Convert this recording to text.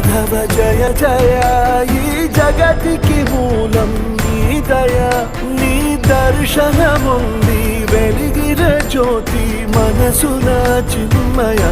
మాధవ జయ జయ ఈ జగతికి మూలం నీ దయ నీ దర్శనముంది వెలిగిన జ్యోతి మనసున చిన్మయ